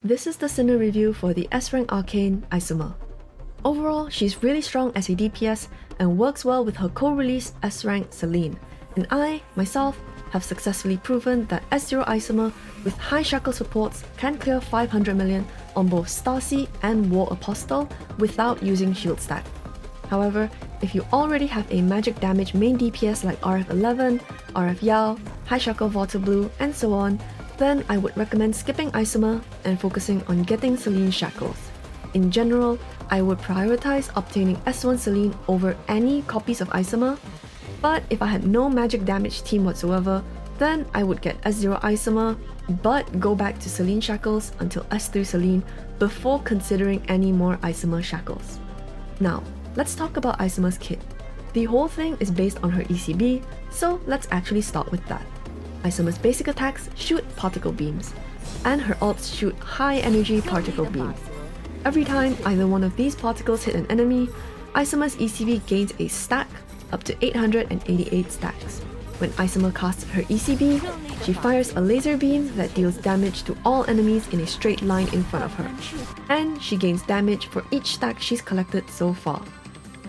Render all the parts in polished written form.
This is the Sinner review for the S-Rank Arcane Isomer. Overall, she's really strong as a DPS and works well with her co-release S-Rank Celine, and I, myself, have successfully proven that S0 Isomer with high shackle supports can clear 500 million on both Starsea and War Apostle without using shield stack. However, if you already have a magic damage main DPS like RF11, RF Yao, High Shackle Water Blue, and so on, then I would recommend skipping Isomer and focusing on getting Celine shackles. In general, I would prioritize obtaining S1 Celine over any copies of Isomer, but if I had no magic damage team whatsoever, then I would get S0 Isomer, but go back to Celine shackles until S3 Celine before considering any more Isomer shackles. Now, let's talk about Isomer's kit. The whole thing is based on her ECB, so let's actually start with that. Isomer's basic attacks shoot particle beams, and her ults shoot high energy particle beams. Every time either one of these particles hit an enemy, Isomer's ECB gains a stack up to 888 stacks. When Isomer casts her ECB, she fires a laser beam that deals damage to all enemies in a straight line in front of her, and she gains damage for each stack she's collected so far.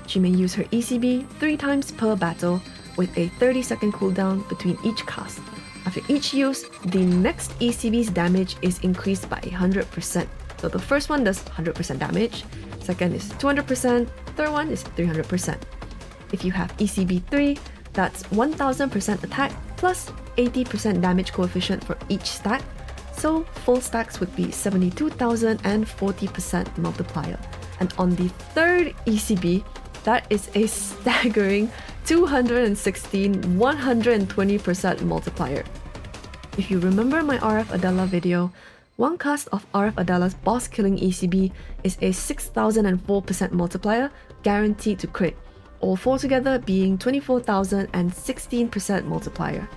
She may use her ECB 3 times per battle, with a 30-second cooldown between each cast. After each use, the next ECB's damage is increased by 100%. So the first one does 100% damage, second is 200%, third one is 300%. If you have ECB 3, that's 1000% attack plus 80% damage coefficient for each stack, so full stacks would be 72,000 and 40% multiplier. And on the third ECB, that is a staggering 216 120% multiplier. If you remember my RF Adela video, one cast of RF Adela's boss killing ECB is a 6004% multiplier guaranteed to crit, all four together being 24,016% multiplier.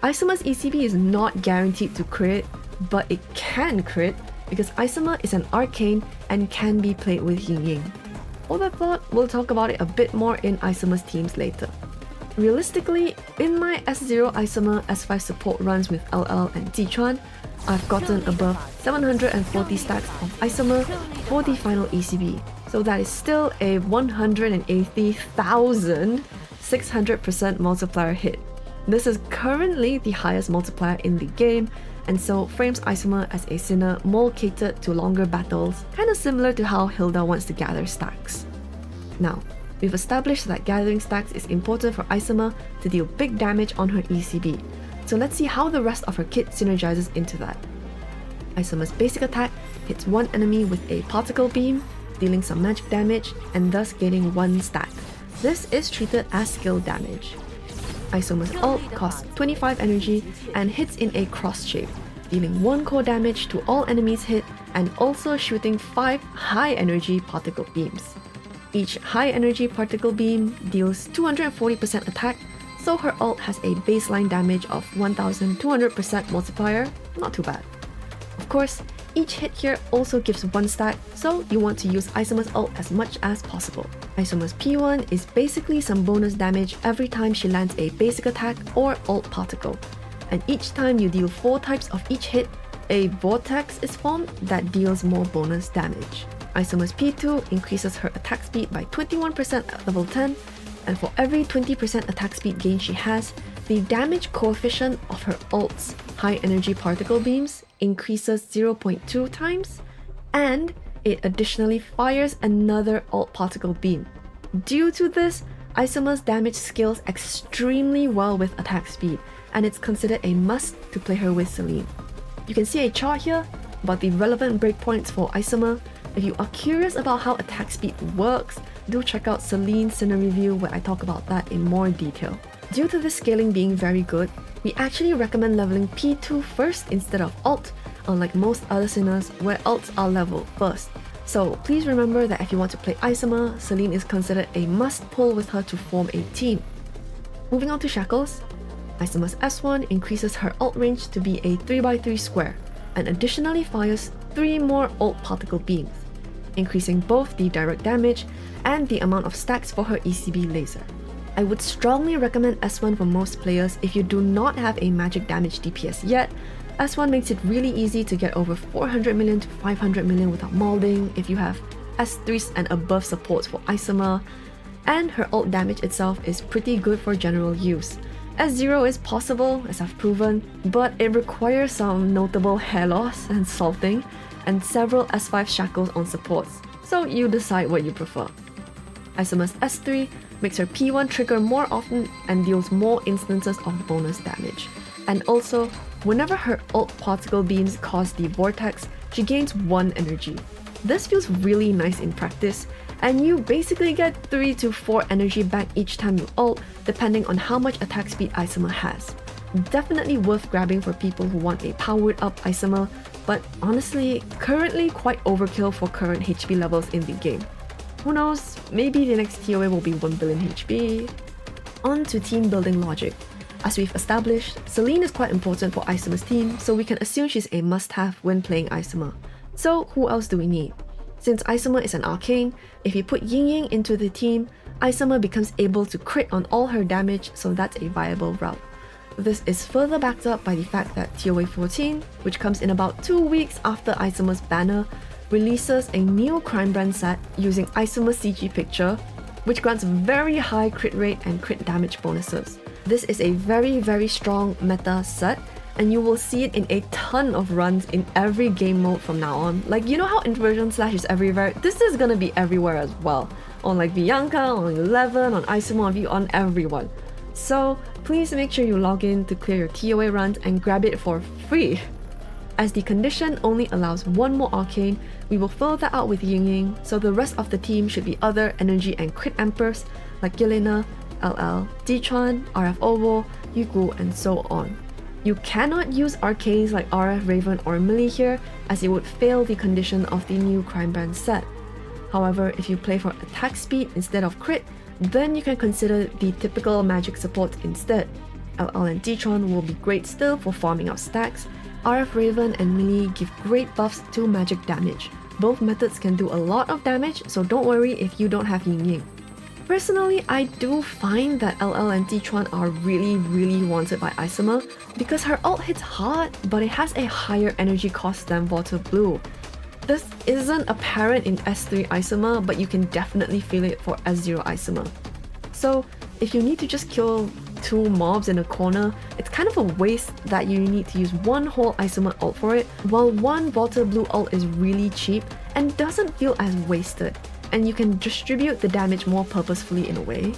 Isomer's ECB is not guaranteed to crit, but it can crit because Isomer is an arcane and can be played with Yin Yang. Hold that thought, we'll talk about it a bit more in Isomer's teams later. Realistically, in my S0 Isomer S5 support runs with LL and Zichuan, I've gotten above 740 stacks of Isomer for the final ECB, so that is still a 180,600% multiplier hit. This is currently the highest multiplier in the game, and so frames Isomer as a Sinner more catered to longer battles, kinda similar to how Hilda wants to gather stacks. Now, we've established that gathering stacks is important for Isomer to deal big damage on her ECB, so let's see how the rest of her kit synergizes into that. Isomer's basic attack hits one enemy with a particle beam, dealing some magic damage and thus gaining 1 stack. This is treated as skill damage. Isomer's ult costs 25 energy and hits in a cross shape, dealing 1 core damage to all enemies hit and also shooting 5 high energy particle beams. Each high energy particle beam deals 240% attack, so her ult has a baseline damage of 1200% multiplier, not too bad. Of course, each hit here also gives 1 stack, so you want to use Isomer's ult as much as possible. Isomer's P1 is basically some bonus damage every time she lands a basic attack or ult particle, and each time you deal 4 types of each hit, a vortex is formed that deals more bonus damage. Isomer's P2 increases her attack speed by 21% at level 10, and for every 20% attack speed gain she has, the damage coefficient of her ult's high energy particle beams increases 0.2 times, and it additionally fires another ult particle beam. Due to this, Isomer's damage scales extremely well with attack speed, and it's considered a must to play her with Celine. You can see a chart here about the relevant breakpoints for Isomer. If you are curious about how attack speed works, do check out Celine's Sinner review where I talk about that in more detail. Due to this scaling being very good, we actually recommend leveling P2 first instead of ult, unlike most other Sinners where ults are leveled first. So please remember that if you want to play Isomer, Celine is considered a must pull with her to form a team. Moving on to shackles, Isomer's S1 increases her ult range to be a 3x3 square, and additionally fires 3 more ult particle beams, increasing both the direct damage and the amount of stacks for her ECB laser. I would strongly recommend S1 for most players if you do not have a magic damage DPS yet, S1 makes it really easy to get over 400 million to 500 million without molding if you have S3s and above supports for Isomer, and her ult damage itself is pretty good for general use. S0 is possible, as I've proven, but it requires some notable hair loss and salting, and several S5 shackles on supports, so you decide what you prefer. Isomer's S3 makes her P1 trigger more often and deals more instances of bonus damage. And also, whenever her ult particle beams cause the vortex, she gains 1 energy. This feels really nice in practice, and you basically get 3 to 4 energy back each time you ult, depending on how much attack speed Isomer has. Definitely worth grabbing for people who want a powered up Isomer, but honestly, currently quite overkill for current HP levels in the game. Who knows, maybe the next TOA will be 1 billion HP. On to team building logic. As we've established, Celine is quite important for Isomer's team, so we can assume she's a must-have when playing Isomer. So who else do we need? Since Isomer is an arcane, if you put Ying into the team, Isomer becomes able to crit on all her damage, so that's a viable route. This is further backed up by the fact that TOA 14, which comes in about 2 weeks after Isomer's banner, releases a new crime brand set using Isomer CG picture, which grants very high crit rate and crit damage bonuses. This is a very strong meta set, and you will see it in a ton of runs in every game mode from now on. Like, you know how Inversion Slash is everywhere? This is gonna be everywhere as well. On like Bianca, on 11, on Isomer, on everyone. So please make sure you log in to clear your TOA runs and grab it for free. As the condition only allows 1 more arcane, we will fill that out with Ying, so the rest of the team should be other energy and crit emperors like Yelena, LL, Dichuan, RF Ovo, Yugu, and so on. You cannot use arcanes like RF Raven or Millie here, as it would fail the condition of the new crime brand set. However, if you play for attack speed instead of crit, then you can consider the typical magic support instead. LL and Dichuan will be great still for farming out stacks. RF Raven and Millie give great buffs to magic damage. Both methods can do a lot of damage, so don't worry if you don't have Ying. Personally, I do find that LL and Dichuan are really wanted by Isomer because her ult hits hard, but it has a higher energy cost than Water Blue. This isn't apparent in S3 Isomer, but you can definitely feel it for S0 Isomer. So if you need to just kill 2 mobs in a corner, it's kind of a waste that you need to use 1 whole Isomer ult for it, while 1 Water Blue ult is really cheap and doesn't feel as wasted, and you can distribute the damage more purposefully in a way.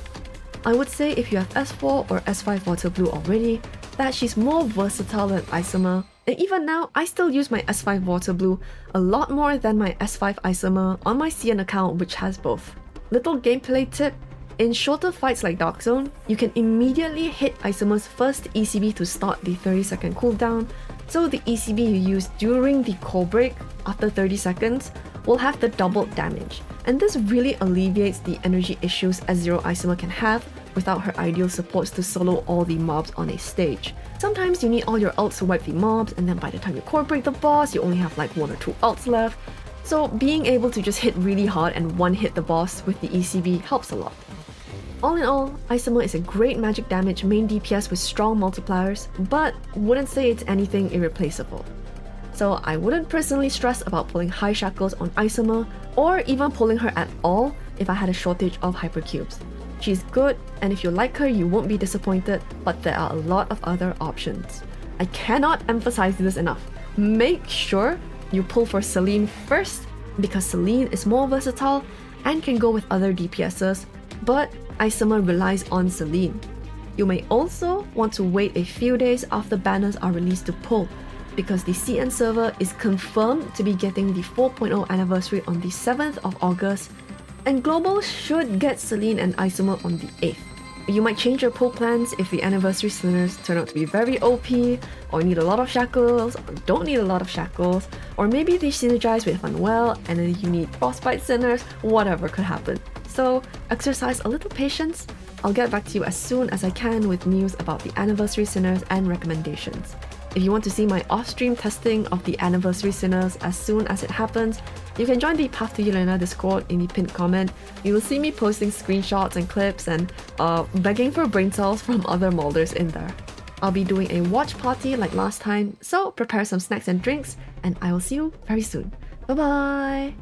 I would say if you have S4 or S5 Water Blue already, that she's more versatile than Isomer, and even now, I still use my S5 Water Blue a lot more than my S5 Isomer on my CN account, which has both. Little gameplay tip: in shorter fights like Dark Zone, you can immediately hit Isomer's first ECB to start the 30-second cooldown, so the ECB you use during the core break after 30 seconds will have the doubled damage, and this really alleviates the energy issues S0 Isomer can have without her ideal supports to solo all the mobs on a stage. Sometimes you need all your ults to wipe the mobs, and then by the time you core break the boss, you only have like 1 or 2 ults left, so being able to just hit really hard and one-hit the boss with the ECB helps a lot. All in all, Isomer is a great magic damage main DPS with strong multipliers, but wouldn't say it's anything irreplaceable. So I wouldn't personally stress about pulling high shackles on Isomer, or even pulling her at all if I had a shortage of hypercubes. She's good, and if you like her, you won't be disappointed, but there are a lot of other options. I cannot emphasize this enough. Make sure you pull for Celine first, because Celine is more versatile and can go with other DPSs, but Isomer relies on Celine. You may also want to wait a few days after banners are released to pull, because the CN server is confirmed to be getting the 4.0 anniversary on the 7th of August, and Global should get Celine and Isomer on the 8th. You might change your pull plans if the anniversary sinners turn out to be very OP, or need a lot of shackles, or don't need a lot of shackles, or maybe they synergize with Manuel and then you need frostbite sinners, whatever could happen. So exercise a little patience. I'll get back to you as soon as I can with news about the anniversary sinners and recommendations. If you want to see my off-stream testing of the anniversary sinners as soon as it happens, you can join the Path to Yelena Discord in the pinned comment. You will see me posting screenshots and clips and begging for brain cells from other molders in there. I'll be doing a watch party like last time, so prepare some snacks and drinks, and I will see you very soon. Bye bye!